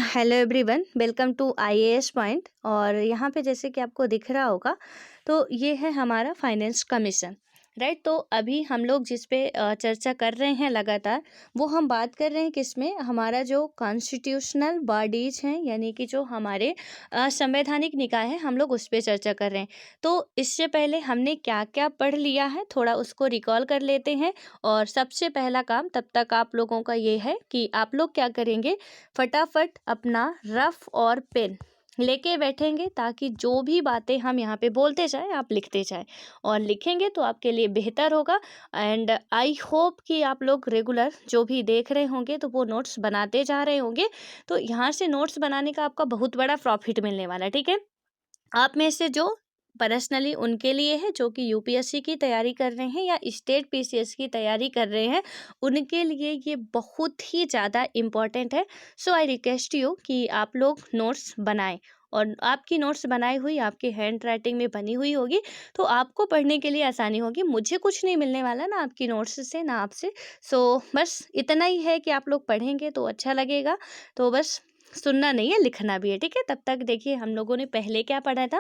Hello everyone, welcome to IAS point. और यहाँ पे जैसे कि आपको दिख रहा होगा, तो ये है हमारा फाइनेंस कमीशन, राइट। तो अभी हम लोग जिस पे चर्चा कर रहे हैं लगातार, वो हम बात कर रहे हैं किसमें, हमारा जो कॉन्स्टिट्यूशनल बॉडीज हैं, यानी कि जो हमारे संवैधानिक निकाय है, हम लोग उस पे चर्चा कर रहे हैं। तो इससे पहले हमने क्या क्या पढ़ लिया है, थोड़ा उसको रिकॉल कर लेते हैं। और सबसे पहला काम तब तक आप लोगों का ये है कि आप लोग क्या करेंगे, फटाफट अपना रफ और पेन लेके बैठेंगे, ताकि जो भी बातें हम यहाँ पे बोलते जाएं आप लिखते जाएं। और लिखेंगे तो आपके लिए बेहतर होगा। एंड आई होप कि आप लोग रेगुलर जो भी देख रहे होंगे तो वो नोट्स बनाते जा रहे होंगे। तो यहाँ से नोट्स बनाने का आपका बहुत बड़ा प्रॉफिट मिलने वाला है, ठीक है। आप में से जो पर्सनली उनके लिए है जो कि यूपीएससी की तैयारी कर रहे हैं या स्टेट पीसीएस की तैयारी कर रहे हैं, उनके लिए ये बहुत ही ज़्यादा इम्पॉर्टेंट है। सो आई रिक्वेस्ट यू कि आप लोग नोट्स बनाएं। और आपकी नोट्स बनाई हुई आपकी हैंड राइटिंग में बनी हुई होगी, तो आपको पढ़ने के लिए आसानी होगी। मुझे कुछ नहीं मिलने वाला ना आपकी नोट्स से ना आपसे। सो बस इतना ही है कि आप लोग पढ़ेंगे तो अच्छा लगेगा। तो बस सुनना नहीं है, लिखना भी है, ठीक है। तब तक देखिए हम लोगों ने पहले क्या पढ़ा था।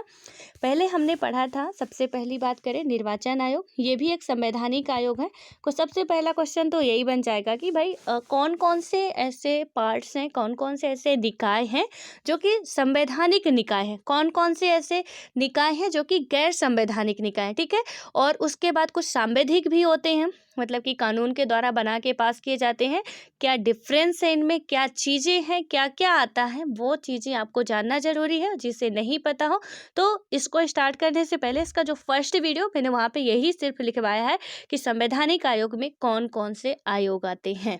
पहले हमने पढ़ा था, सबसे पहली बात करें, निर्वाचन आयोग। ये भी एक संवैधानिक आयोग है। को सबसे पहला क्वेश्चन तो यही बन जाएगा कि भाई कौन कौन से ऐसे पार्ट्स हैं, कौन कौन से ऐसे निकाय हैं जो कि संवैधानिक निकाय हैं, कौन कौन से ऐसे निकाय हैं जो कि गैर संवैधानिक निकाय हैं, ठीक है। और उसके बाद कुछ सांविधिक भी होते हैं, मतलब कि कानून के द्वारा बना के पास किए जाते हैं। क्या डिफरेंस है इनमें, क्या चीज़ें हैं, क्या क्या आता है, वो चीज़ें आपको जानना जरूरी है। जिसे नहीं पता हो तो इसको स्टार्ट करने से पहले इसका जो फर्स्ट वीडियो मैंने वहाँ पे यही सिर्फ लिखवाया है कि संवैधानिक आयोग में कौन कौन से आयोग आते हैं।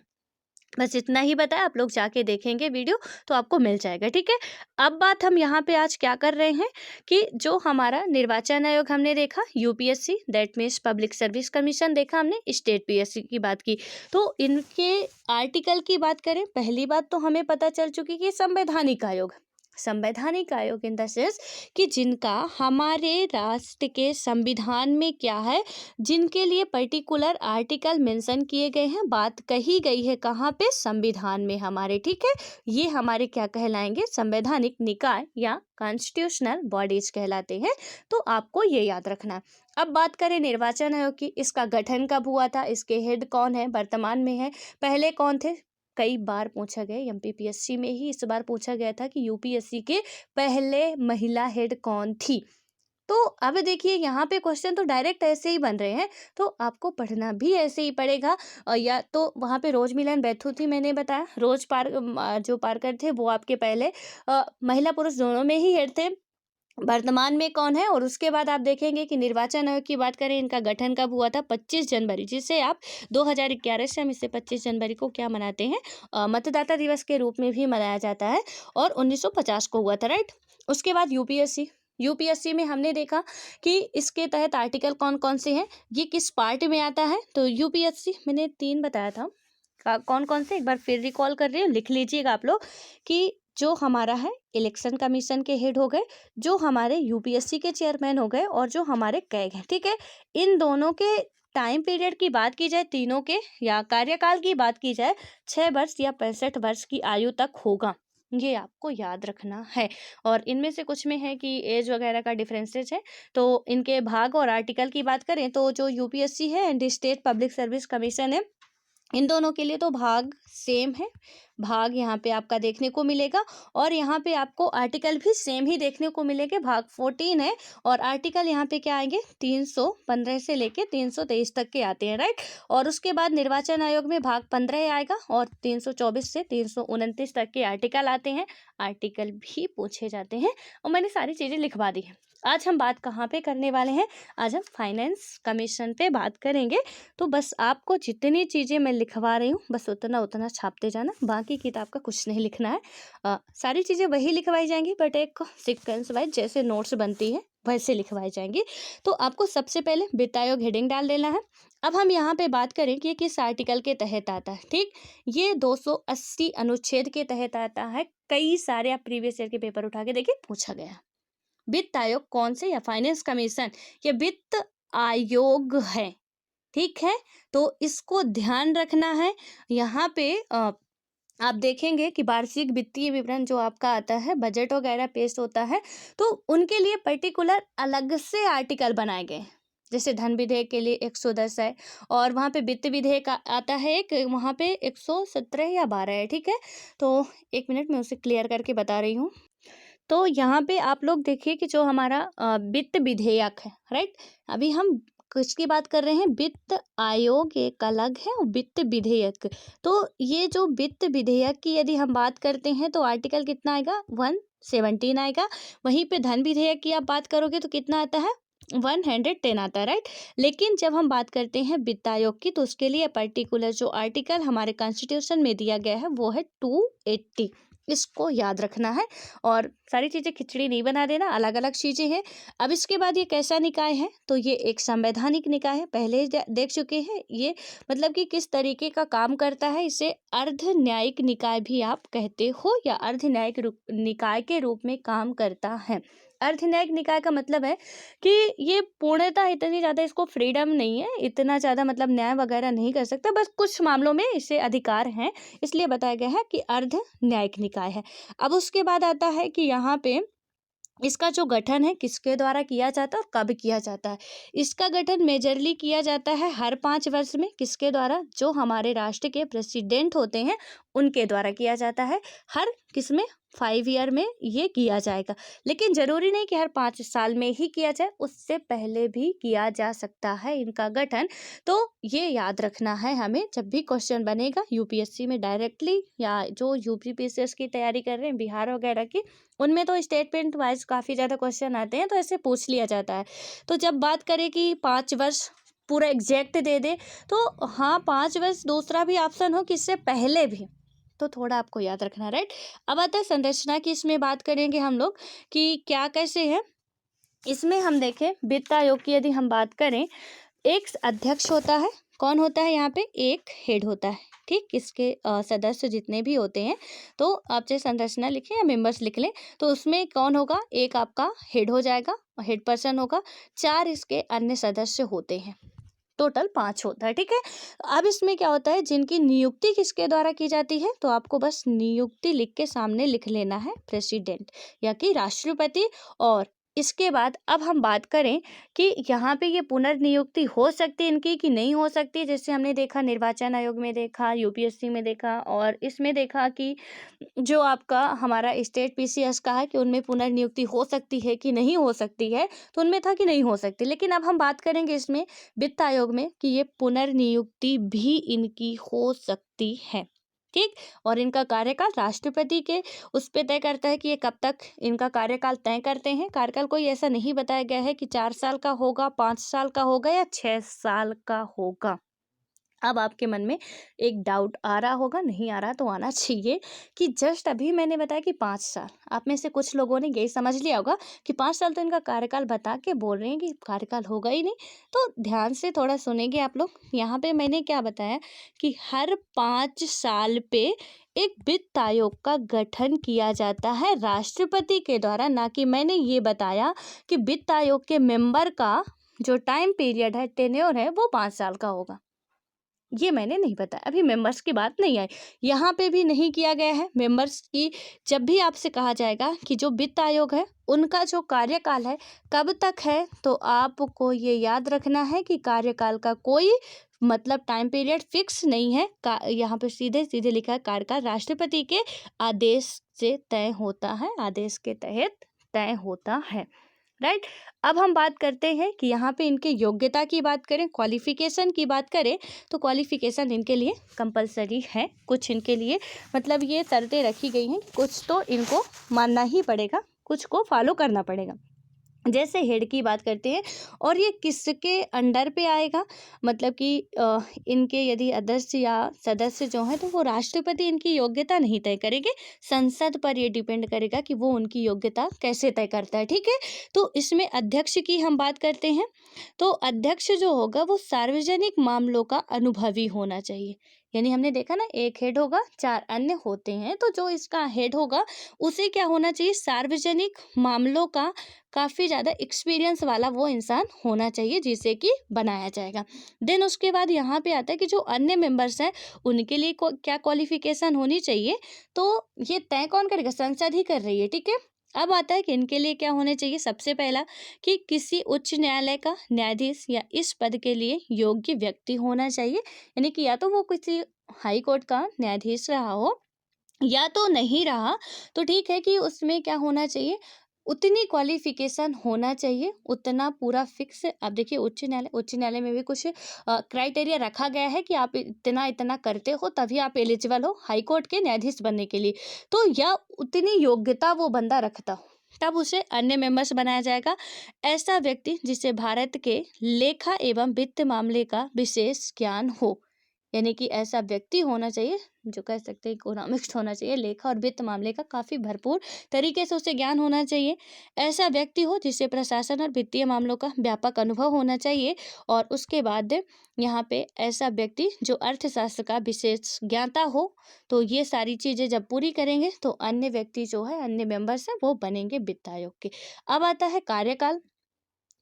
बस इतना ही बताया, आप लोग जाके देखेंगे वीडियो तो आपको मिल जाएगा, ठीक है। अब बात हम यहाँ पे आज क्या कर रहे हैं कि जो हमारा निर्वाचन आयोग हमने देखा, UPSC that means public service commission देखा हमने, स्टेट पीएससी की बात की। तो इनके आर्टिकल की बात करें, पहली बात तो हमें पता चल चुकी कि संवैधानिक आयोग, संवैधानिक आयोग इन द सेंस कि जिनका हमारे राष्ट्र के संविधान में क्या है, जिनके लिए पर्टिकुलर आर्टिकल मेंशन किए गए हैं, बात कही गई है कहाँ पे, संविधान में हमारे, ठीक है। ये हमारे क्या कहलाएंगे, संवैधानिक निकाय या कॉन्स्टिट्यूशनल बॉडीज कहलाते हैं। तो आपको ये याद रखना है। अब बात करें निर्वाचन आयोग की, इसका गठन कब हुआ था, इसके हेड कौन है, वर्तमान में है, पहले कौन थे। कई बार पूछा गया, एमपीपीएससी में ही इस बार पूछा गया था कि यूपीएससी के पहले महिला हेड कौन थी। तो अब देखिए यहाँ पे क्वेश्चन तो डायरेक्ट ऐसे ही बन रहे हैं, तो आपको पढ़ना भी ऐसे ही पड़ेगा। या तो वहाँ पे रोज मिलन बैथू थी, मैंने बताया रोज जो पारकर थे वो आपके पहले महिला पुरुष दोनों में ही हेड थे। वर्तमान में कौन है, और उसके बाद आप देखेंगे कि निर्वाचन आयोग की बात करें, इनका गठन कब हुआ था, 25 जनवरी, जिसे आप 2011 से हम इसे 25 जनवरी को क्या मनाते हैं, मतदाता दिवस के रूप में भी मनाया जाता है। और 1950 को हुआ था, राइट। उसके बाद यूपीएससी, यूपीएससी में हमने देखा कि इसके तहत आर्टिकल कौन कौन से हैं, ये किस पार्ट में आता है। तो यूपीएससी मैंने 3 बताया था, कौन कौन से, एक बार फिर रिकॉल कर रही हूँ, लिख लीजिएगा आप लोग कि जो हमारा है इलेक्शन कमीशन के हेड हो गए, जो हमारे यूपीएससी के चेयरमैन हो गए, और जो हमारे कैग हैं, ठीक है। इन दोनों के टाइम पीरियड की बात की जाए, तीनों के या कार्यकाल की बात की जाए, 6 वर्ष या 65 वर्ष की आयु तक होगा, ये आपको याद रखना है। और इनमें से कुछ में है कि एज वगैरह का डिफरेंसेस है। तो इनके भाग और आर्टिकल की बात करें तो जो यूपीएससी है and state public service commission है, इन दोनों के लिए तो भाग सेम है। भाग यहाँ पे आपका देखने को मिलेगा, और यहाँ पे आपको आर्टिकल भी सेम ही देखने को मिलेंगे। भाग 14 है, और आर्टिकल यहाँ पे क्या आएंगे, 315 से लेके 323 तक के आते हैं, राइट। और उसके बाद निर्वाचन आयोग में भाग 15 आएगा, और 324 से 329 तक के आर्टिकल आते हैं। आर्टिकल भी पूछे जाते हैं, और मैंने सारी चीज़ें लिखवा दी हैं। आज हम बात कहाँ पे करने वाले हैं, आज हम फाइनेंस कमीशन पे बात करेंगे। तो बस आपको जितनी चीज़ें मैं लिखवा रही हूँ, बस उतना उतना छापते जाना, बाकी किताब का कुछ नहीं लिखना है। सारी चीज़ें वही लिखवाई जाएंगी, बट एक सीक्वेंस वाइज जैसे नोट्स बनती है वैसे लिखवाई जाएंगी। तो आपको सबसे पहले वित्त आयोग हेडिंग डाल देना है। अब हम यहाँ पे बात करें कि ये किस आर्टिकल के तहत आता है, ठीक। ये 280 अनुच्छेद के तहत आता है। कई सारे आप प्रीवियस ईयर के पेपर उठा के देखिए, पूछा गया है। वित्त आयोग कौन से, या फाइनेंस कमीशन, ये वित्त आयोग है, ठीक है। तो इसको ध्यान रखना है। यहाँ पे आप देखेंगे कि वार्षिक वित्तीय विवरण जो आपका आता है, बजट वगैरह पेश होता है, तो उनके लिए पर्टिकुलर अलग से आर्टिकल बनाए गए हैं। जैसे धन विधेयक के लिए 110 है, और वहाँ पे वित्त विधेयक आता है एक, वहाँ पे 117 या 12 है, ठीक है। तो एक मिनट में उसे क्लियर करके बता रही हूँ। तो यहाँ पे आप लोग देखिए कि जो हमारा वित्त विधेयक है, राइट। अभी हम किसकी बात कर रहे हैं, वित्त आयोग एक अलग है और वित्त विधेयक। तो ये जो वित्त विधेयक की यदि हम बात करते हैं तो आर्टिकल कितना आएगा, 117 आएगा। वहीं पे धन विधेयक की आप बात करोगे तो कितना आता है, 110 आता है, राइट। लेकिन जब हम बात करते हैं वित्त आयोग की, तो उसके लिए पर्टिकुलर जो आर्टिकल हमारे कॉन्स्टिट्यूशन में दिया गया है वो है 280। इसको याद रखना है, और सारी चीज़ें खिचड़ी नहीं बना देना, अलग अलग चीज़ें हैं। अब इसके बाद ये कैसा निकाय है, तो ये एक संवैधानिक निकाय है, पहले ही देख चुके हैं ये, मतलब कि किस तरीके का काम करता है। इसे अर्ध न्यायिक निकाय भी आप कहते हो, या अर्ध न्यायिक निकाय के रूप में काम करता है। अर्ध न्यायिक निकाय का मतलब है कि ये पूर्णतः इतनी ज़्यादा इसको फ्रीडम नहीं है, इतना ज़्यादा मतलब न्याय वगैरह नहीं कर सकता, बस कुछ मामलों में इसे अधिकार हैं, इसलिए बताया गया है कि अर्ध न्यायिक निकाय है। अब उसके बाद आता है कि यहाँ पे इसका जो गठन है किसके द्वारा किया जाता है और कब किया जाता है। इसका गठन मेजरली किया जाता है हर 5 वर्ष में, किसके द्वारा, जो हमारे राष्ट्र के प्रेसिडेंट होते हैं उनके द्वारा किया जाता है। हर किसमें, 5 ईयर में ये किया जाएगा। लेकिन जरूरी नहीं कि हर 5 साल में ही किया जाए, उससे पहले भी किया जा सकता है इनका गठन। तो ये याद रखना है हमें, जब भी क्वेश्चन बनेगा यूपीएससी में डायरेक्टली, या जो यूपीपीसीएस की तैयारी कर रहे हैं बिहार वगैरह की, उनमें तो स्टेटमेंट वाइज काफ़ी ज़्यादा क्वेश्चन आते हैं, तो ऐसे पूछ लिया जाता है। तो जब बात करें कि 5 वर्ष पूरा एग्जैक्ट दे दे, तो हाँ 5 वर्ष, दूसरा भी ऑप्शन हो कि इससे पहले भी, तो थोड़ा आपको याद रखना, राइट। अब आता है संरचना की, इसमें बात करेंगे हम लोग कि क्या कैसे है। इसमें हम देखें वित्त आयोग की यदि हम बात करें, एक अध्यक्ष होता है, कौन होता है यहाँ पे, एक हेड होता है, ठीक। इसके सदस्य जितने भी होते हैं, तो आप चाहे संरचना लिखें या मेंबर्स लिख लें, तो उसमें कौन होगा, एक आपका हेड हो जाएगा, हेड पर्सन होगा, 4 इसके अन्य सदस्य होते हैं, टोटल 5 होता है, ठीक है। अब इसमें क्या होता है, जिनकी नियुक्ति किसके द्वारा की जाती है, तो आपको बस नियुक्ति लिख के सामने लिख लेना है, प्रेसिडेंट या कि राष्ट्रपति। और इसके बाद अब हम बात करें कि यहाँ पे ये पुनर्नियुक्ति हो सकती है इनकी कि नहीं हो सकती, जैसे हमने देखा निर्वाचन आयोग में देखा, यूपीएससी में देखा, और इसमें देखा कि जो आपका हमारा स्टेट पीसीएस का है कि उनमें पुनर्नियुक्ति हो सकती है कि नहीं हो सकती है, तो उनमें था कि नहीं हो सकती। लेकिन अब हम बात करेंगे इसमें वित्त आयोग में कि ये पुनर्नियुक्ति भी इनकी हो सकती है, ठीक। और इनका कार्यकाल राष्ट्रपति के उस पे तय करता है कि ये कब तक इनका कार्यकाल तय करते हैं। कार्यकाल कोई ऐसा नहीं बताया गया है कि 4 साल का होगा, 5 साल का होगा या 6 साल का होगा। अब आपके मन में एक डाउट आ रहा होगा, नहीं आ रहा तो आना चाहिए, कि जस्ट अभी मैंने बताया कि 5 साल, आप में से कुछ लोगों ने यही समझ लिया होगा कि 5 साल तो इनका कार्यकाल बता के बोल रहे हैं कि कार्यकाल होगा ही नहीं। तो ध्यान से थोड़ा सुनेंगे आप लोग। यहाँ पे मैंने क्या बताया कि हर 5 साल पे एक वित्त आयोग का गठन किया जाता है राष्ट्रपति के द्वारा, ना कि मैंने ये बताया कि वित्त आयोग के मेंबर का जो टाइम पीरियड है, टेन्योर है, वो 5 साल का होगा। ये मैंने नहीं बताया, अभी मेंबर्स की बात नहीं आई, यहाँ पे भी नहीं किया गया है मेंबर्स की। जब भी आपसे कहा जाएगा कि जो वित्त आयोग है उनका जो कार्यकाल है कब तक है, तो आपको ये याद रखना है कि कार्यकाल का कोई मतलब टाइम पीरियड फिक्स नहीं है। यहाँ पे सीधे सीधे लिखा है कार्यकाल राष्ट्रपति के आदेश से तय होता है, आदेश के तहत तय होता है, राइट। अब हम बात करते हैं कि यहाँ पे इनके योग्यता की बात करें, क्वालिफिकेशन की बात करें, तो क्वालिफिकेशन इनके लिए कंपलसरी है। कुछ इनके लिए मतलब ये शर्तें रखी गई हैं, कुछ तो इनको मानना ही पड़ेगा, कुछ को फॉलो करना पड़ेगा। जैसे हेड की बात करते हैं, और ये किसके अंडर पे आएगा, मतलब कि इनके यदि अध्यक्ष या सदस्य जो हैं तो वो राष्ट्रपति इनकी योग्यता नहीं तय करेंगे, संसद पर ये डिपेंड करेगा कि वो उनकी योग्यता कैसे तय करता है, ठीक है। तो इसमें अध्यक्ष की हम बात करते हैं, तो अध्यक्ष जो होगा वो सार्वजनिक मामलों का अनुभवी होना चाहिए। यानी हमने देखा ना, एक हेड होगा, 4 अन्य होते हैं, तो जो इसका हेड होगा उसे क्या होना चाहिए, सार्वजनिक मामलों का काफ़ी ज़्यादा एक्सपीरियंस वाला वो इंसान होना चाहिए जिसे कि बनाया जाएगा। देन उसके बाद यहाँ पे आता है कि जो अन्य मेंबर्स हैं उनके लिए क्या क्वालिफिकेशन होनी चाहिए, तो ये तय कौन करेगा, संसद ही कर रही है, ठीक है। अब आता है कि इनके लिए क्या होने चाहिए, सबसे पहला कि किसी उच्च न्यायालय का न्यायाधीश या इस पद के लिए योग्य व्यक्ति होना चाहिए, यानी कि या तो वो किसी हाई कोर्ट का न्यायाधीश रहा हो, या तो नहीं रहा तो ठीक है कि उसमें क्या होना चाहिए, उतनी क्वालिफिकेशन होना चाहिए, उतना पूरा फिक्स। अब देखिए उच्च न्यायालय में भी कुछ क्राइटेरिया रखा गया है कि आप इतना इतना करते हो तभी आप एलिजिबल हो हाई कोर्ट के न्यायाधीश बनने के लिए, तो या उतनी योग्यता वो बंदा रखता हो, तब उसे अन्य मेंबर्स बनाया जाएगा। ऐसा व्यक्ति जिसे भारत के लेखा एवं वित्त मामले का विशेष ज्ञान हो, यानी कि ऐसा व्यक्ति होना चाहिए जो कह सकते हैं इकोनॉमिक्स होना चाहिए, लेखा और वित्त मामले का काफ़ी भरपूर तरीके से उसे ज्ञान होना चाहिए। ऐसा व्यक्ति हो जिसे प्रशासन और वित्तीय मामलों का व्यापक अनुभव होना चाहिए, और उसके बाद यहाँ पे ऐसा व्यक्ति जो अर्थशास्त्र का विशेष ज्ञाता हो। तो ये सारी चीज़ें जब पूरी करेंगे तो अन्य व्यक्ति जो है, अन्य मेंबर्स हैं, वो बनेंगे वित्त आयोग के। अब आता है कार्यकाल।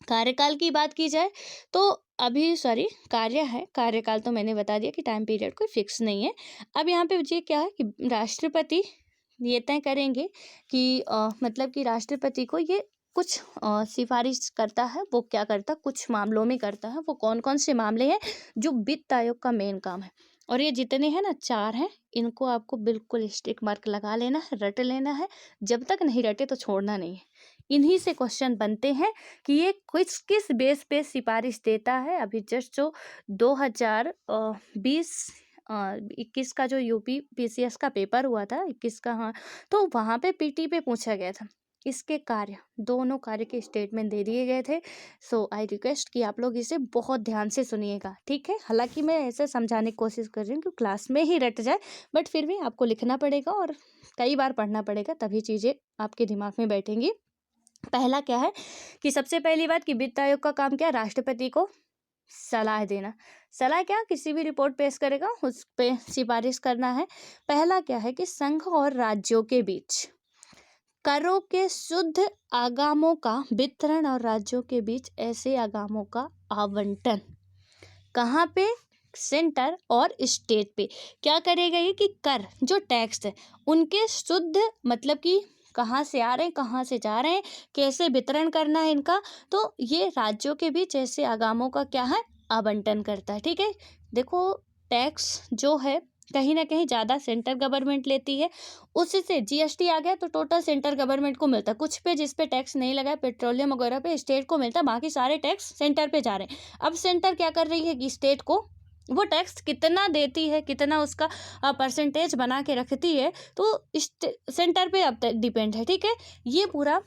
कार्यकाल की बात की जाए तो अभी सॉरी कार्य है, कार्यकाल तो मैंने बता दिया कि टाइम पीरियड कोई फिक्स नहीं है। अब यहाँ पे ये क्या है कि राष्ट्रपति ये तय करेंगे कि मतलब कि राष्ट्रपति को ये कुछ सिफारिश करता है, वो क्या करता है, कुछ मामलों में करता है। वो कौन कौन से मामले हैं जो वित्त आयोग का मेन काम है, और ये जितने हैं ना, 4 हैं, इनको आपको बिल्कुल स्टिक मार्क लगा लेना है, रट लेना है। जब तक नहीं रटे तो छोड़ना नहीं है। इन्हीं से क्वेश्चन बनते हैं कि ये किस किस बेस पे सिफारिश देता है। अभी जस्ट जो 2021 का जो यूपी पीसीएस का पेपर हुआ था, 21 का, हाँ, तो वहाँ पे पीटी पे पूछा गया था। इसके कार्य, दोनों कार्य के स्टेटमेंट दे दिए गए थे। सो आई रिक्वेस्ट कि आप लोग इसे बहुत ध्यान से सुनिएगा, ठीक है। हालांकि मैं ऐसे समझाने की कोशिश कर रही हूँ कि क्लास में ही रट जाए, बट फिर भी आपको लिखना पड़ेगा और कई बार पढ़ना पड़ेगा, तभी चीज़ें आपके दिमाग में बैठेंगी। पहला क्या है कि सबसे पहली बात कि वित्त आयोग का काम क्या है, राष्ट्रपति को सलाह देना। सलाह क्या, किसी भी रिपोर्ट पेश करेगा उस पे सिफारिश करना है। पहला क्या है कि संघ और राज्यों के बीच करों के शुद्ध आगामों का वितरण और राज्यों के बीच ऐसे आगामों का आवंटन। कहाँ पे, सेंटर और स्टेट पे। क्या करेगा ये कि कर, जो टैक्स है, उनके शुद्ध मतलब कि कहाँ से आ रहे हैं, कहाँ से जा रहे हैं, कैसे वितरण करना है इनका, तो ये राज्यों के बीच ऐसे आगामों का क्या है, आवंटन करता है, ठीक है। देखो टैक्स जो है कहीं ना कहीं ज़्यादा सेंटर गवर्नमेंट लेती है, उससे जीएसटी आ गया तो टोटल सेंटर गवर्नमेंट को मिलता है। कुछ पे जिस पे टैक्स नहीं लगा है, पेट्रोलियम वगैरह पे, स्टेट को मिलता है, बाकी सारे टैक्स सेंटर पे जा रहे हैं। अब सेंटर क्या कर रही है कि स्टेट को वो टैक्स कितना देती है, कितना उसका परसेंटेज बना के रखती है, तो सेंटर पे अब डिपेंड है, ठीक है। ये पूरा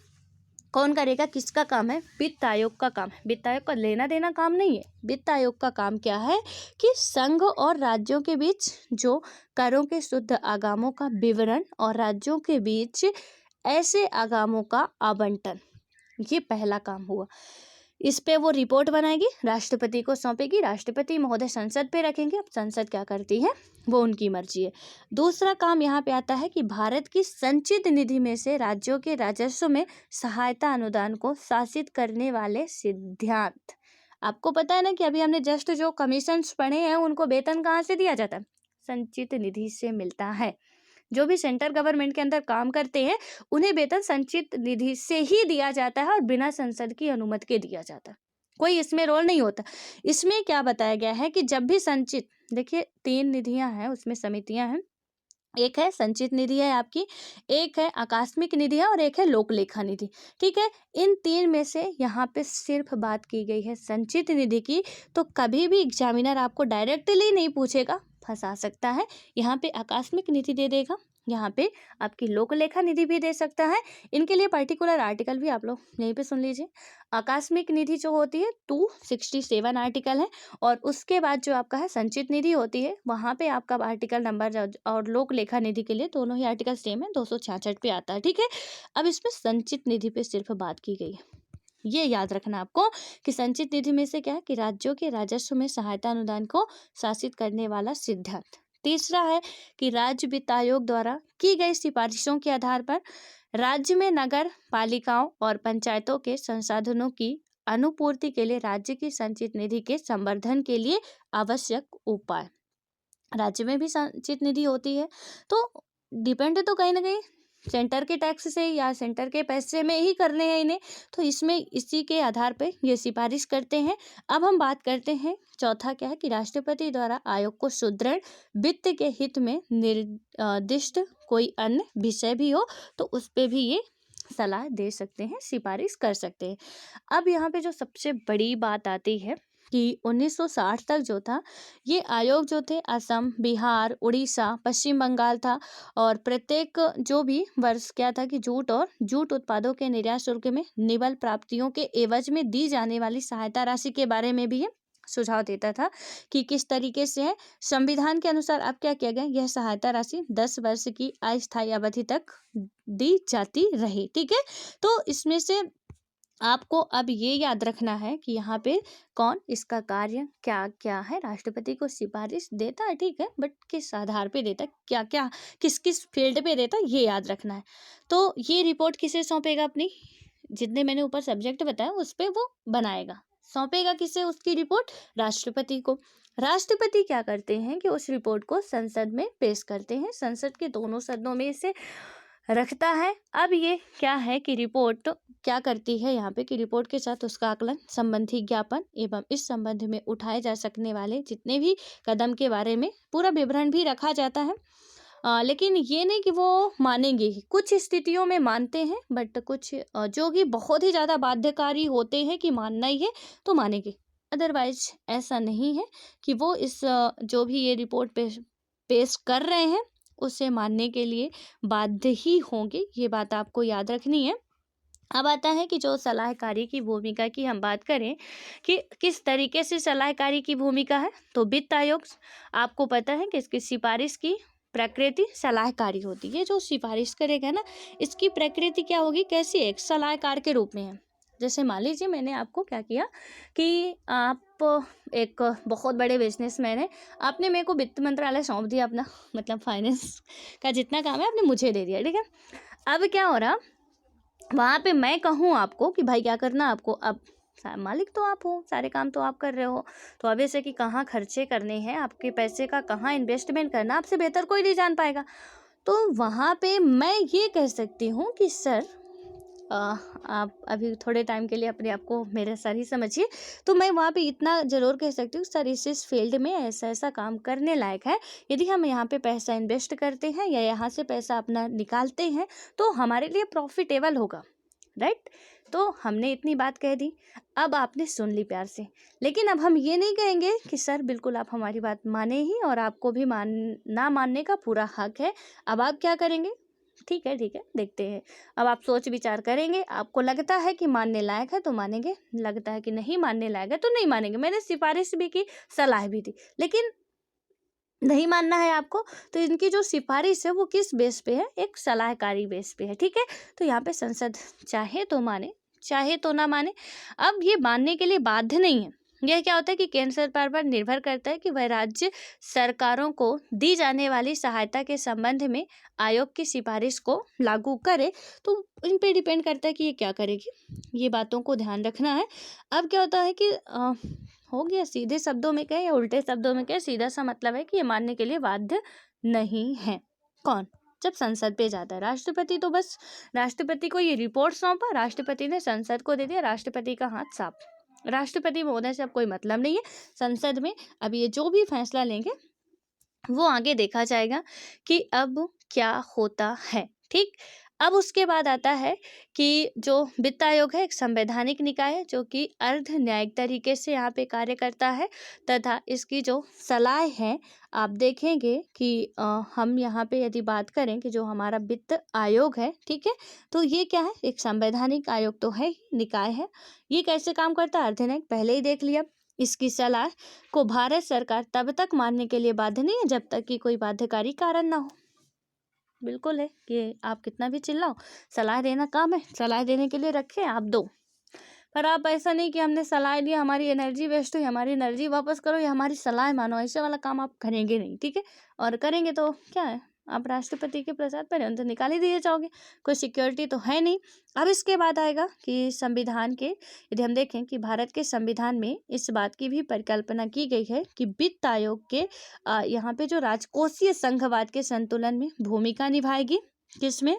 कौन करेगा, किसका काम है, वित्त आयोग का काम है। वित्त आयोग का लेना देना काम नहीं है। वित्त आयोग का काम क्या है कि संघ और राज्यों के बीच जो करों के शुद्ध आगामों का विवरण और राज्यों के बीच ऐसे आगामों का आवंटन, ये पहला काम हुआ। इस पे वो रिपोर्ट बनाएगी, राष्ट्रपति को सौंपेगी, राष्ट्रपति महोदय संसद पे रखेंगे। अब संसद क्या करती है वो उनकी मर्जी है। दूसरा काम यहाँ पे आता है कि भारत की संचित निधि में से राज्यों के राजस्व में सहायता अनुदान को शासित करने वाले सिद्धांत। आपको पता है ना कि अभी हमने जस्ट जो कमीशंस पढ़े हैं उनको वेतन कहाँ से दिया जाता है, संचित निधि से मिलता है। जो भी सेंटर गवर्नमेंट के अंदर काम करते हैं उन्हें वेतन संचित निधि से ही दिया जाता है और बिना संसद की अनुमति के दिया जाता है। कोई इसमें रोल नहीं होता। इसमें क्या बताया गया है कि जब भी संचित, देखिए 3 निधियां हैं, उसमें समितियां हैं। एक है संचित निधि है आपकी, एक है आकस्मिक निधि है और एक है लोक लेखा निधि, ठीक है। इन 3 में से यहाँ पे सिर्फ बात की गई है संचित निधि की। तो कभी भी एग्जामिनर आपको डायरेक्टली नहीं पूछेगा, फंसा सकता है। यहाँ पे आकस्मिक निधि दे देगा, यहाँ पे आपकी लोक लेखा निधि भी दे सकता है। इनके लिए पर्टिकुलर आर्टिकल भी आप लोग यहीं पे सुन लीजिए। आकस्मिक निधि जो होती है 267 आर्टिकल है, और उसके बाद जो आपका है संचित निधि होती है, वहाँ पे आपका आर्टिकल नंबर और लोक लेखा निधि के लिए दोनों ही आर्टिकल सेम है, 266 पे आता है, ठीक है। अब इसमें संचित निधि पे सिर्फ बात की गई है। ये याद रखना आपको कि संचित निधि में से क्या है कि राज्यों के राजस्व में सहायता अनुदान को शासित करने वाला सिद्धांत, तीसरा है कि राज्य वित्त आयोग द्वारा की गई सिफारिशों के आधार पर राज्य में नगर पालिकाओं और पंचायतों के संसाधनों की अनुपूर्ति के लिए राज्य की संचित निधि के संवर्धन के लिए आवश्यक उपाय। राज्य में भी संचित निधि होती है, तो डिपेंड तो कहीं ना कहीं सेंटर के टैक्स से या सेंटर के पैसे में ही करने हैं इन्हें, तो इसमें इसी के आधार पे ये सिफारिश करते हैं। अब हम बात करते हैं चौथा क्या है कि राष्ट्रपति द्वारा आयोग को सुदृढ़ वित्त के हित में निर्दिष्ट कोई अन्य विषय भी हो तो उस पे भी ये सलाह दे सकते हैं, सिफारिश कर सकते हैं। अब यहाँ पे जो सबसे बड़ी बात आती है कि 1960 तक जो था ये आयोग जो थे असम, बिहार, उड़ीसा, पश्चिम बंगाल था और प्रत्येक जो भी वर्ष क्या था कि जूट और जूट उत्पादों के निर्यात शुल्क में निवल प्राप्तियों के एवज में दी जाने वाली सहायता राशि के बारे में भी ये सुझाव देता था कि किस तरीके से है। संविधान के अनुसार अब क्या किया गया, यह सहायता राशि 10 वर्ष की अस्थायी अवधि तक दी जाती रही। ठीक है, तो इसमें से आपको अब ये याद रखना है कि यहाँ पे कौन इसका कार्य क्या क्या है, राष्ट्रपति को सिफारिश देता है, ठीक है, बट किस आधार पे देता है, क्या क्या किस किस फील्ड पे देता है, ये याद रखना है। तो ये रिपोर्ट किसे सौंपेगा, अपनी जितने मैंने ऊपर सब्जेक्ट बताया उस पे वो बनाएगा, सौंपेगा किसे उसकी रिपोर्ट, राष्ट्रपति को। राष्ट्रपति क्या करते हैं कि उस रिपोर्ट को संसद में पेश करते हैं, संसद के दोनों सदनों में इसे रखता है। अब ये क्या है कि रिपोर्ट क्या करती है यहाँ पे कि रिपोर्ट के साथ उसका आकलन संबंधी ज्ञापन एवं इस संबंध में उठाए जा सकने वाले जितने भी कदम के बारे में पूरा विवरण भी रखा जाता है। लेकिन ये नहीं कि वो मानेंगे ही, कुछ स्थितियों में मानते हैं बट कुछ जो कि बहुत ही ज़्यादा बाध्यकारी होते हैं कि मानना ही है तो मानेंगे, अदरवाइज ऐसा नहीं है कि वो इस जो भी ये रिपोर्ट पेश कर रहे हैं उसे मानने के लिए बाध्य ही होंगे, ये बात आपको याद रखनी है। अब आता है कि जो सलाहकारी की भूमिका की हम बात करें कि किस तरीके से सलाहकारी की भूमिका है, तो वित्त आयोग आपको पता है कि इसकी सिफारिश की प्रकृति सलाहकारी होती है। जो सिफारिश करेगा ना, इसकी प्रकृति क्या होगी, कैसी, एक सलाहकार के रूप में है। जैसे मान लीजिए मैंने आपको क्या किया कि आप एक बहुत बड़े बिजनेसमैन है, आपने मेरे को वित्त मंत्रालय सौंप दिया, अपना मतलब फाइनेंस का जितना काम है आपने मुझे दे दिया, ठीक है। अब क्या हो रहा, वहाँ पे मैं कहूँ आपको कि भाई क्या करना आपको, अब मालिक तो आप हो, सारे काम तो आप कर रहे हो, तो अब ऐसे कि कहाँ खर्चे करने हैं, आपके पैसे का कहाँ इन्वेस्टमेंट करना, आपसे बेहतर कोई नहीं जान पाएगा। तो वहाँ पे मैं ये कह सकती हूँ कि सर आप अभी थोड़े टाइम के लिए अपने आप को मेरे सर ही समझिए, तो मैं वहाँ पे इतना ज़रूर कह सकती हूँ सर इस फील्ड में ऐसा ऐसा काम करने लायक है, यदि हम यहाँ पे पैसा इन्वेस्ट करते हैं या यहाँ से पैसा अपना निकालते हैं तो हमारे लिए प्रॉफिटेबल होगा, राइट। तो हमने इतनी बात कह दी, अब आपने सुन ली प्यार से, लेकिन अब हम ये नहीं कहेंगे कि सर बिल्कुल आप हमारी बात माने ही, और आपको भी ना मानने का पूरा हक है। अब आप क्या करेंगे, ठीक है देखते हैं। अब आप सोच विचार करेंगे, आपको लगता है कि मानने लायक है तो मानेंगे, लगता है कि नहीं मानने लायक है तो नहीं मानेंगे। मैंने सिफारिश भी की, सलाह भी दी, लेकिन नहीं मानना है आपको, तो इनकी जो सिफारिश है वो किस बेस पे है, एक सलाहकारी बेस पे है, ठीक है। तो यहाँ पे संसद चाहे तो माने चाहे तो ना माने, अब ये मानने के लिए बाध्य नहीं है। यह क्या होता है कि केंद्र सरकार पर निर्भर करता है कि वह राज्य सरकारों को दी जाने वाली सहायता के संबंध में आयोग की सिफारिश को लागू करे, तो इन पे डिपेंड करता है कि ये क्या करेगी, ये बातों को ध्यान रखना है। अब क्या होता है कि हो गया, सीधे शब्दों में कहें या उल्टे शब्दों में कहें, सीधा सा मतलब है कि ये मानने के लिए बाध्य नहीं है। कौन, जब संसद पे जाता है। राष्ट्रपति तो बस राष्ट्रपति को ये रिपोर्ट सौंपा, राष्ट्रपति ने संसद को दे दिया, राष्ट्रपति का हाथ साफ, राष्ट्रपति महोदय से अब कोई मतलब नहीं है। संसद में अब ये जो भी फैसला लेंगे वो आगे देखा जाएगा कि अब क्या होता है, ठीक। अब उसके बाद आता है कि जो वित्त आयोग है एक संवैधानिक निकाय है जो कि अर्ध न्यायिक तरीके से यहाँ पे कार्य करता है, तथा इसकी जो सलाह है आप देखेंगे कि हम यहाँ पे यदि बात करें कि जो हमारा वित्त आयोग है, ठीक है, तो ये क्या है, एक संवैधानिक आयोग तो है ही, निकाय है। ये कैसे काम करता है, अर्ध न्यायिक पहले ही देख लिया। इसकी सलाह को भारत सरकार तब तक मानने के लिए बाध्य नहीं है जब तक कि कोई बाध्यकारी कारण ना हो। बिल्कुल है कि आप कितना भी चिल्लाओ, सलाह देना काम है, सलाह देने के लिए रखे आप दो, पर आप ऐसा नहीं कि हमने सलाह दी, हमारी एनर्जी वेस्ट हुई, हमारी एनर्जी वापस करो या हमारी सलाह मानो, ऐसे वाला काम आप करेंगे नहीं, ठीक है। और करेंगे तो क्या है, आप राष्ट्रपति के प्रसाद पर हैं तो निकाल ही दिए जाओगे, कोई सिक्योरिटी तो है नहीं। अब इसके बाद आएगा कि संविधान के, यदि हम देखें कि भारत के संविधान में इस बात की भी परिकल्पना की गई है कि वित्त आयोग के यहाँ पे जो राजकोषीय संघवाद के संतुलन में भूमिका निभाएगी, किसमें,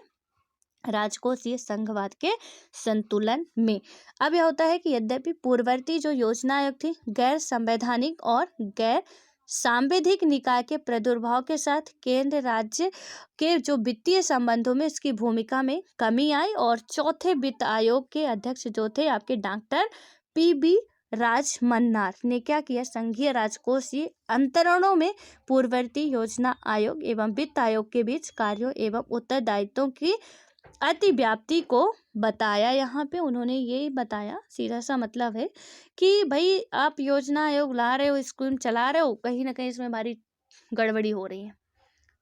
राजकोषीय संघवाद के संतुलन में। अब यह होता है कि यद्यपि पूर्ववर्ती जो योजना आयोग थी गैर संवैधानिक और गैर सांविधिक निकाय के प्रादुर्भाव के साथ केंद्र राज्य के जो वित्तीय संबंधों में इसकी भूमिका में कमी आई, और चौथे वित्त आयोग के अध्यक्ष जो थे आपके डॉक्टर पी.बी. राजमन्नार ने क्या किया, संघीय राजकोषीय अंतरणों में पूर्ववर्ती योजना आयोग एवं वित्त आयोग के बीच कार्यों एवं उत्तरदायित्वों की अतिव्याप्ति को बताया। यहाँ पे उन्होंने ये बताया, सीधा सा मतलब है कि भाई आप योजना आयोग ला रहे हो, स्कीम चला रहे हो, कहीं ना कहीं इसमें हमारी गड़बड़ी हो रही है,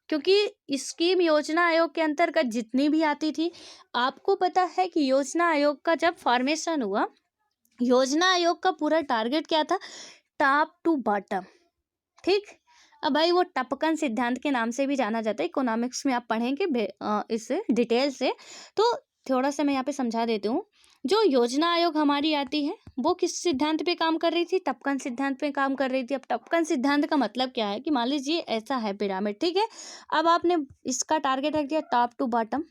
क्योंकि स्कीम योजना आयोग के अंतर्गत जितनी भी आती थी, आपको पता है कि योजना आयोग का जब फॉर्मेशन हुआ, योजना आयोग का पूरा टारगेट क्या था, टॉप टू बॉटम, ठीक। अब भाई वो टपकन सिद्धांत के नाम से भी जाना जाता है, इकोनॉमिक्स में आप पढ़ेंगे इससे डिटेल से, तो थोड़ा सा मैं यहाँ पे समझा देती हूँ। जो योजना आयोग हमारी आती है वो किस सिद्धांत पे काम कर रही थी, टपकन सिद्धांत पे काम कर रही थी। अब टपकन सिद्धांत का मतलब क्या है कि मान लीजिए ऐसा है पिरामिड, ठीक है। अब आपने इसका टारगेट रख दिया टॉप टू बॉटम।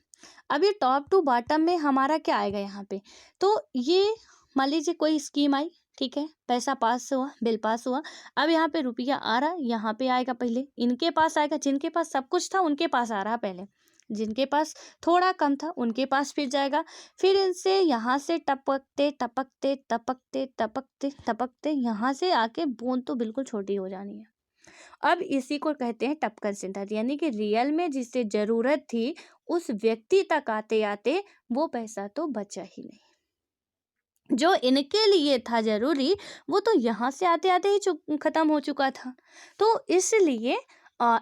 अब ये टॉप टू बॉटम में हमारा क्या आएगा यहाँ पे, तो ये मान लीजिए कोई स्कीम आई, ठीक है, पैसा पास हुआ, बिल पास हुआ। अब यहाँ पे रुपया आ रहा, यहाँ पे आएगा, पहले इनके पास आएगा, जिनके पास सब कुछ था उनके पास आ रहा पहले, जिनके पास थोड़ा कम था उनके पास फिर जाएगा, फिर इनसे यहाँ से टपकते टपकते टपकते टपकते टपकते यहाँ से आके बूंद तो बिल्कुल छोटी हो जानी है। अब इसी को कहते हैं टपकन सिद्धांत, यानी कि रियल में जिससे जरूरत थी उस व्यक्ति तक आते आते वो पैसा तो बचा ही नहीं, जो इनके लिए था जरूरी वो तो यहाँ से आते आते ही खत्म हो चुका था। तो इसलिए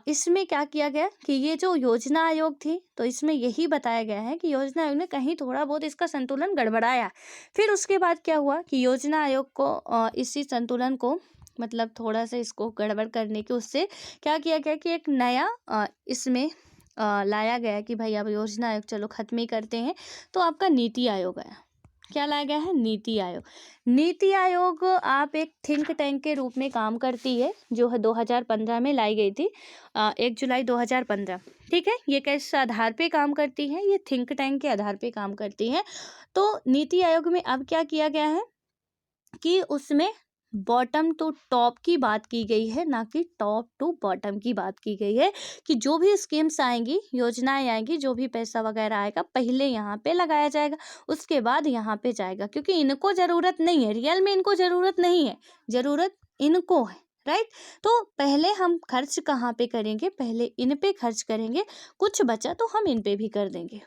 इसमें क्या किया गया कि ये जो योजना आयोग थी, तो इसमें यही बताया गया है कि योजना आयोग ने कहीं थोड़ा बहुत इसका संतुलन गड़बड़ाया। फिर उसके बाद क्या हुआ कि योजना आयोग को इसी संतुलन को मतलब थोड़ा सा इसको गड़बड़ करने के उससे क्या किया गया कि एक नया इसमें लाया गया कि भाई अब योजना आयोग चलो खत्म ही करते हैं, तो आपका नीति आयोग आया। क्या लाया गया है, नीति आयोग। नीति आयोग आप एक थिंक टैंक के रूप में काम करती है, जो 2015 में लाई गई थी, 1 जुलाई 2015, ठीक है। ये किस आधार पे काम करती है, ये थिंक टैंक के आधार पे काम करती है। तो नीति आयोग में अब क्या किया गया है कि उसमें बॉटम टू टॉप की बात की गई है, ना कि टॉप टू बॉटम की बात की गई है, कि जो भी स्कीम्स आएंगी, योजनाएं आएंगी, जो भी पैसा वगैरह आएगा पहले यहाँ पे लगाया जाएगा, उसके बाद यहाँ पे जाएगा, क्योंकि इनको ज़रूरत नहीं है, रियल में इनको ज़रूरत नहीं है, ज़रूरत इनको है, राइट। तो पहले हम खर्च कहाँ पे करेंगे, पहले इन पे खर्च करेंगे, कुछ बचा तो हम इन पे भी कर देंगे,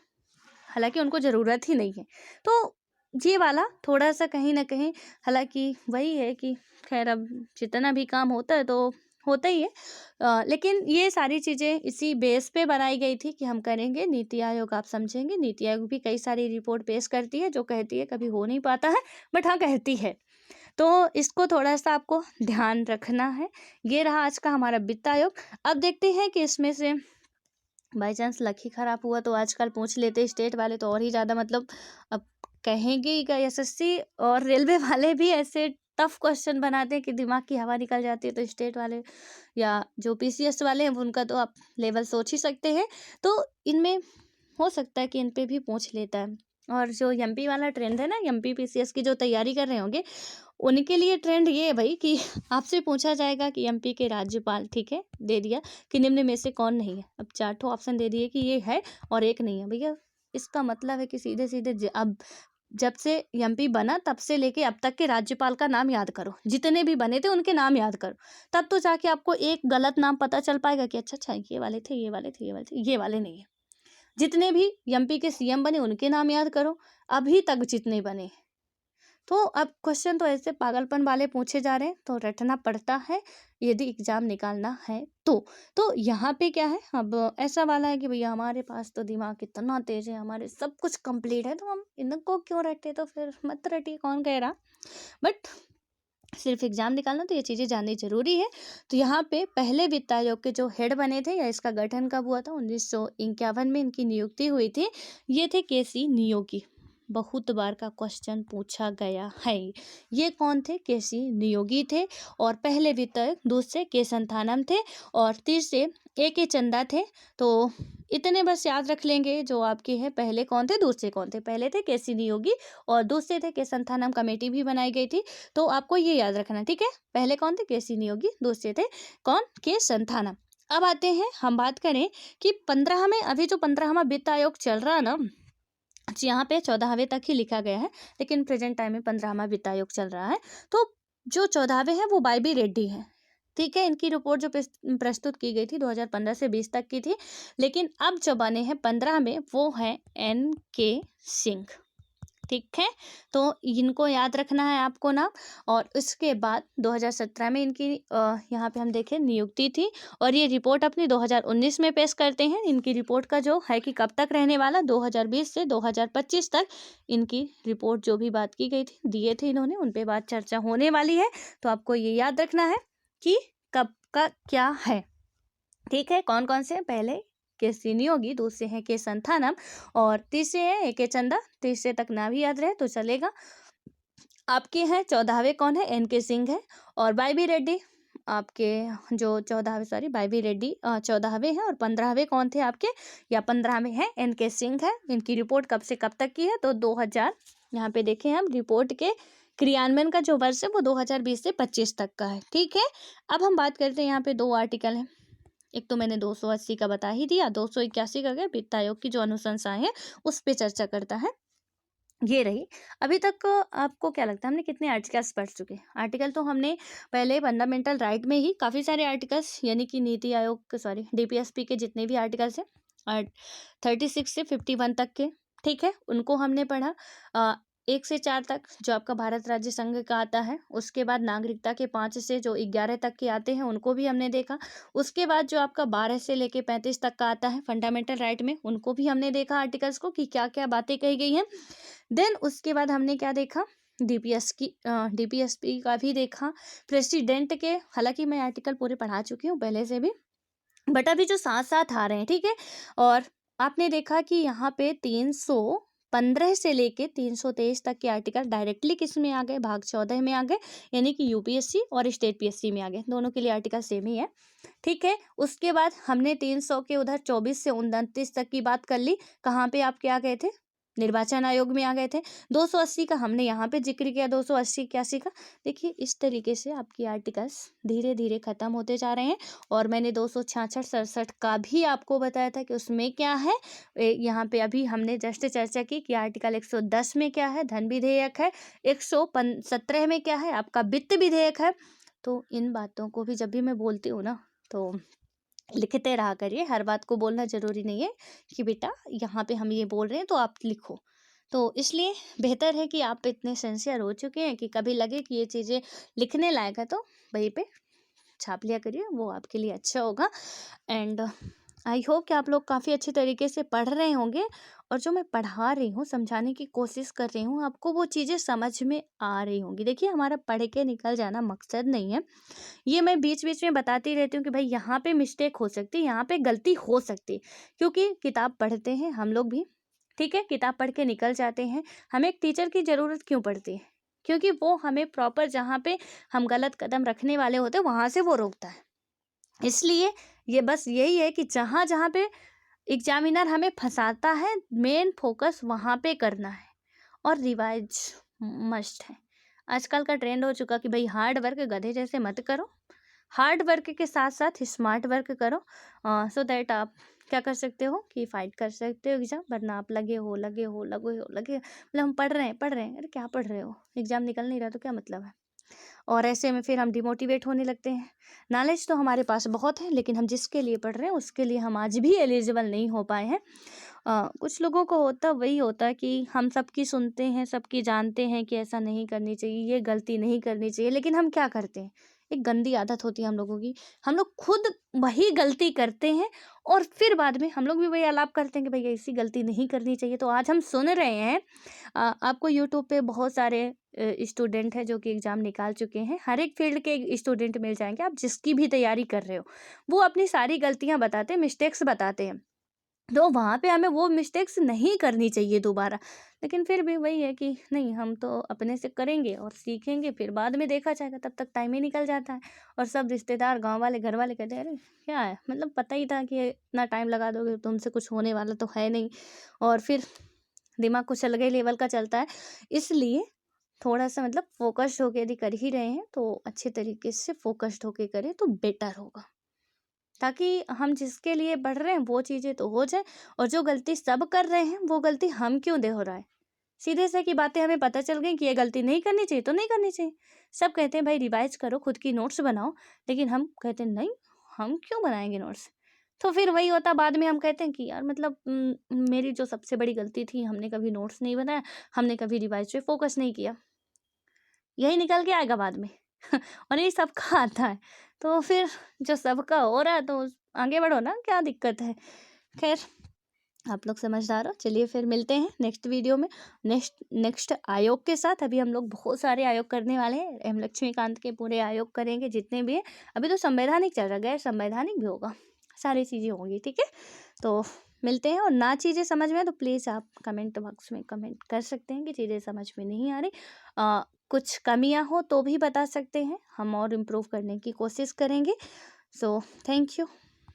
हालांकि उनको ज़रूरत ही नहीं है। तो ये वाला थोड़ा सा कहीं ना कहीं, हालांकि वही है कि खैर अब जितना भी काम होता है तो होता ही है, लेकिन ये सारी चीज़ें इसी बेस पे बनाई गई थी कि हम करेंगे। नीति आयोग आप समझेंगे, नीति आयोग भी कई सारी रिपोर्ट पेश करती है, जो कहती है कभी हो नहीं पाता है, बट हाँ कहती है। तो इसको थोड़ा सा आपको ध्यान रखना है। ये रहा आज का हमारा वित्त आयोग। अब देखते हैं कि इसमें से बाई चांस लक ही खराब हुआ तो आजकल पूछ लेते स्टेट वाले, तो और ही ज़्यादा मतलब अब कहेंगे ही क्या, एसएससी और रेलवे वाले भी ऐसे टफ क्वेश्चन बनाते हैं कि दिमाग की हवा निकल जाती है। तो स्टेट वाले या जो पीसीएस वाले हैं उनका तो आप लेवल सोच ही सकते हैं। तो इनमें हो सकता है कि इन पे भी पूछ लेता है। और जो एमपी वाला ट्रेंड है ना, एमपी पीसीएस की जो तैयारी कर रहे होंगे उनके लिए ट्रेंड ये है भाई कि आपसे पूछा जाएगा कि एमपी के राज्यपाल, ठीक है, दे दिया कि निम्न में से कौन नहीं है। अब 4 ठो ऑप्शन दे दिए कि ये है और एक नहीं है। भैया इसका मतलब है कि सीधे सीधे अब जब से एमपी बना तब से लेके अब तक के राज्यपाल का नाम याद करो, जितने भी बने थे उनके नाम याद करो, तब तो जाके आपको एक गलत नाम पता चल पाएगा कि अच्छा अच्छा ये वाले थे, ये वाले थे, ये वाले थे, ये वाले नहीं है। जितने भी एमपी के सीएम बने उनके नाम याद करो, अभी तक जितने बने, तो अब क्वेश्चन तो ऐसे पागलपन वाले पूछे जा रहे हैं, तो रटना पड़ता है यदि एग्जाम निकालना है तो यहाँ पे क्या है, अब ऐसा वाला है कि भैया हमारे पास तो दिमाग इतना तेज है, हमारे सब कुछ कंप्लीट है, तो हम इनको क्यों रटे, तो फिर मत रटिए, कौन कह रहा। बट सिर्फ एग्जाम निकालना तो ये चीज़ें जाननी जरूरी है। तो यहाँ पे पहले वित्त आयोग के जो हेड बने थे या इसका गठन कब हुआ था, 1951 में इनकी नियुक्ति हुई थी। ये थे केसी नियोगी। बहुत बार का क्वेश्चन पूछा गया है। ये कौन थे? केसी नियोगी थे। और पहले वित्त आयोग, दूसरे के संथानम थे और तीसरे ए के चंदा थे। तो इतने बस याद रख लेंगे जो आपके हैं। पहले कौन थे, दूसरे कौन थे? पहले थे केसी नियोगी और दूसरे थे के संथानम, कमेटी भी बनाई गई थी। तो आपको ये याद रखना, ठीक है। पहले कौन थे? केसी नियोगी, दूसरे थे कौन? के संथानम। अब आते हैं, हम बात करें कि 15 में, अभी जो 15वां वित्त आयोग चल रहा है ना, यहाँ पे 14वें तक ही लिखा गया है, लेकिन प्रेजेंट टाइम में 15वां वित्त आयोग चल रहा है। तो जो 14वें हैं वो वाई बी रेड्डी हैं, ठीक है। इनकी रिपोर्ट जो प्रस्तुत की गई थी 2015 से 20 तक की थी, लेकिन अब जो बने हैं 15 में वो हैं एन के सिंह, ठीक है। तो इनको याद रखना है आपको नाम। और उसके बाद 2017 में इनकी यहाँ पे हम देखें नियुक्ति थी और ये रिपोर्ट अपनी 2019 में पेश करते हैं। इनकी रिपोर्ट का जो है कि कब तक रहने वाला, 2020 से 2025 तक इनकी रिपोर्ट जो भी बात की गई थी, दिए थे इन्होंने, उन पे बात चर्चा होने वाली है। तो आपको ये याद रखना है कि कब का क्या है, ठीक है। कौन कौन से? पहले के सी नियोगी, दूसरे हैं के संथानम और तीसरे हैं ए के चंदा। तीसरे तक ना भी याद रहे तो चलेगा। आपके हैं 14वें कौन है? एन के सिंह है। और वाई बी रेड्डी आपके जो 14वें, सॉरी वाई बी रेड्डी 14वें हैं। और 15वें कौन थे आपके, या 15वें हैं एन के सिंह है। इनकी रिपोर्ट कब से कब तक की है, तो 2000, यहाँ पे देखें हम, रिपोर्ट के क्रियान्वयन का जो वर्ष है वो 2020 से 25 तक का है, ठीक है। अब हम बात करते हैं, यहाँ पे 2 आर्टिकल हैं। एक तो मैंने 280 का बता ही दिया, 281 का क्या, वित्त आयोग की जो अनुशंसाएं हैं उस पे चर्चा करता है। ये रही। अभी तक आपको क्या लगता है हमने कितने आर्टिकल्स पढ़ चुके हैं? आर्टिकल तो हमने पहले फंडामेंटल राइट में ही काफ़ी सारे आर्टिकल्स, यानी कि नीति आयोग, सॉरी डीपीएसपी के जितने भी आर्टिकल्स हैं, और 36 से 51 तक के, ठीक है, उनको हमने पढ़ा। 1 से 4 तक जो आपका भारत राज्य संघ का आता है, उसके बाद नागरिकता के 5 से जो 11 तक के आते हैं उनको भी हमने देखा। उसके बाद जो आपका 12 से लेके 35 तक का आता है फंडामेंटल राइट में, उनको भी हमने देखा आर्टिकल्स को कि क्या क्या बातें कही गई हैं। देन उसके बाद हमने क्या देखा, डीपीएसपी का भी देखा, प्रेसिडेंट के, हालांकि मैं आर्टिकल पूरे पढ़ा चुकी हूँ पहले से भी, बट अभी जो साथ साथ आ रहे हैं, ठीक है। और आपने देखा कि यहाँ पे 315 से लेके 323 तक के आर्टिकल डायरेक्टली किस में आ गए, भाग 14 में आ गए, यानी कि यूपीएससी और स्टेट पीएससी में आ गए। दोनों के लिए आर्टिकल सेम ही है, ठीक है। उसके बाद हमने 300 के उधर 24 से 29 तक की बात कर ली। कहाँ पे आपके आ गए थे? निर्वाचन आयोग में आ गए थे। 280 का हमने यहाँ पे जिक्र किया, 280 81 का। देखिए इस तरीके से आपकी आर्टिकल्स धीरे धीरे खत्म होते जा रहे हैं। और मैंने 266 67 का भी आपको बताया था कि उसमें क्या है। यहाँ पे अभी हमने जस्ट चर्चा की कि आर्टिकल 110 में क्या है, धन विधेयक है। 117 में क्या है, आपका वित्त विधेयक है। तो इन बातों को भी जब भी मैं बोलती हूँ ना, तो लिखते रहा करिए। हर बात को बोलना जरूरी नहीं है कि बेटा यहाँ पे हम ये बोल रहे हैं तो आप लिखो। तो इसलिए बेहतर है कि आप इतने सिंसियर हो चुके हैं कि कभी लगे कि ये चीज़ें लिखने लायक है तो वहीं पे छाप लिया करिए, वो आपके लिए अच्छा होगा। एंड आई होप कि आप लोग काफ़ी अच्छे तरीके से पढ़ रहे होंगे, और जो मैं पढ़ा रही हूँ, समझाने की कोशिश कर रही हूँ, आपको वो चीज़ें समझ में आ रही होंगी। देखिए हमारा पढ़ के निकल जाना मकसद नहीं है, ये मैं बीच बीच में बताती रहती हूँ कि भाई यहाँ पे मिस्टेक हो सकती है, यहाँ पे गलती हो सकती है, क्योंकि किताब पढ़ते हैं हम लोग भी, ठीक है, किताब पढ़ के निकल जाते हैं। हमें एक टीचर की ज़रूरत क्यों पड़ती है? क्योंकि वो हमें प्रॉपर जहाँ पे हम गलत कदम रखने वाले होते हैं वहाँ से वो रोकता है। इसलिए ये बस यही है कि जहाँ जहाँ पे एग्जामिनर हमें फंसाता है, मेन फोकस वहाँ पे करना है, और रिवाइज मस्ट है। आजकल का ट्रेंड हो चुका कि भाई हार्ड वर्क गधे जैसे मत करो, हार्ड वर्क के साथ साथ स्मार्ट वर्क करो, सो दैट आप क्या कर सकते हो कि फाइट कर सकते हो एग्जाम। वरना आप लगे हो मतलब हम पढ़ रहे हैं, अरे क्या पढ़ रहे हो, एग्जाम निकल नहीं रहा तो क्या मतलब है। और ऐसे में फिर हम डिमोटिवेट होने लगते हैं। नॉलेज तो हमारे पास बहुत है, लेकिन हम जिसके लिए पढ़ रहे हैं उसके लिए हम आज भी एलिजिबल नहीं हो पाए हैं। कुछ लोगों को होता वही होता है कि हम सबकी सुनते हैं, सबकी जानते हैं कि ऐसा नहीं करनी चाहिए, ये गलती नहीं करनी चाहिए, लेकिन हम क्या करते हैं, एक गंदी आदत होती है हम लोगों की, हम लोग खुद वही गलती करते हैं और फिर बाद में हम लोग भी वही आलाप करते हैं कि भई ऐसी गलती नहीं करनी चाहिए। तो आज हम सुन रहे हैं आपको यूट्यूब पे बहुत सारे स्टूडेंट हैं जो कि एग्ज़ाम निकाल चुके हैं। हर एक फ़ील्ड के स्टूडेंट मिल जाएँगे, आप जिसकी भी तैयारी कर रहे हो। वो अपनी सारी गलतियाँ बताते हैं, मिस्टेक्स बताते हैं। तो वहाँ पे हमें वो मिस्टेक्स नहीं करनी चाहिए दोबारा। लेकिन फिर भी वही है कि नहीं, हम तो अपने से करेंगे और सीखेंगे, फिर बाद में देखा जाएगा, तब तक टाइम ही निकल जाता है। और सब रिश्तेदार, गाँव वाले, घर वाले कहते हैं, अरे क्या है, मतलब पता ही था कि इतना टाइम लगा दोगे, तुमसे कुछ होने वाला तो है नहीं। और फिर दिमाग कुछ अलग ही लेवल का चलता है। इसलिए थोड़ा-सा मतलब फ़ोकस्ड होके यदि कर ही रहे हैं, तो अच्छे तरीके से फ़ोकस्ड होके करें तो बेटर होगा। ताकि हम जिसके लिए बढ़ रहे हैं वो चीज़ें तो हो जाए, और जो गलती सब कर रहे हैं वो गलती हम क्यों दोहराएं। सीधे से की बातें हमें पता चल गई कि ये गलती नहीं करनी चाहिए तो नहीं करनी चाहिए। सब कहते हैं भाई रिवाइज करो, खुद की नोट्स बनाओ, लेकिन हम कहते हैं नहीं, हम क्यों बनाएंगे नोट्स। तो फिर वही होता, बाद में हम कहते हैं कि यार मतलब मेरी जो सबसे बड़ी गलती थी, हमने कभी नोट्स नहीं बनाया, हमने कभी रिवाइज पे फोकस नहीं किया, यही निकल के आएगा बाद में। और ये सबका आता है। तो फिर जो सबका हो रहा है तो आगे बढ़ो ना, क्या दिक्कत है। खैर, आप लोग समझदार हो। चलिए फिर मिलते हैं नेक्स्ट वीडियो में, नेक्स्ट नेक्स्ट आयोग के साथ। अभी हम लोग बहुत सारे आयोग करने वाले हैं, एम लक्ष्मीकांत के पूरे आयोग करेंगे जितने भी हैं। अभी तो संवैधानिक चल रहा है, गैर संवैधानिक भी होगा, सारी चीज़ें होंगी, ठीक है। तो मिलते हैं, और ना चीज़ें समझ में आए तो प्लीज़ आप कमेंट बॉक्स में कमेंट कर सकते हैं कि चीज़ें समझ में नहीं आ रही। कुछ कमियां हो तो भी बता सकते हैं, हम और इम्प्रूव करने की कोशिश करेंगे। So thank you.